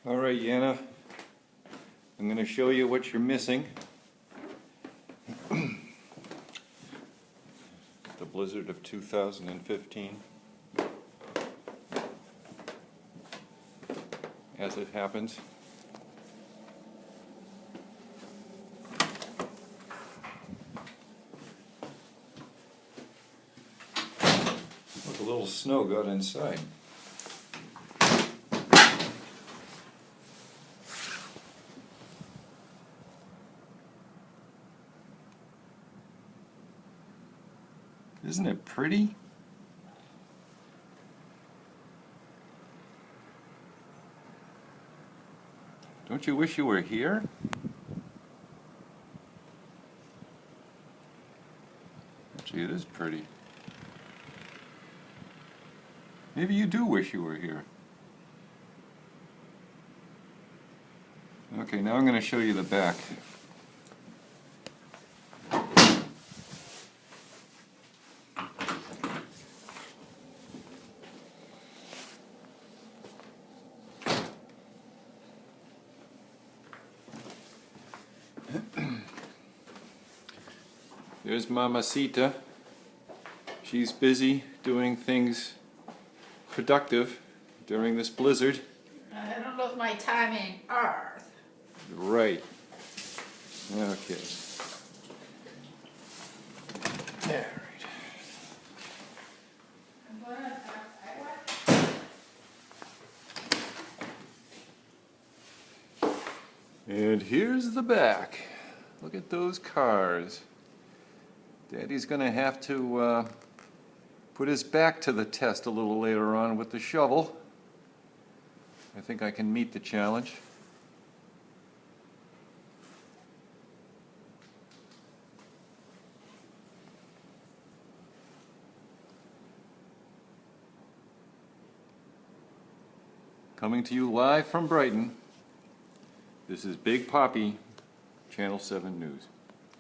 All right, Yana, I'm going to show you what you're missing. The blizzard of 2015. As it happens. Look, a little snow got inside. Isn't it pretty? Don't you wish you were here? Gee, it is pretty. Maybe you do wish you were here. Okay, now I'm going to show you the back. There's Mamacita. She's busy doing things productive during this blizzard. I don't know if my timing earth. Right. Okay. All right. And here's the back. Look at those cars. Daddy's going to have to put his back to the test a little later on with the shovel. I think I can meet the challenge. Coming to you live from Brighton, this is Big Poppy, Channel 7 News.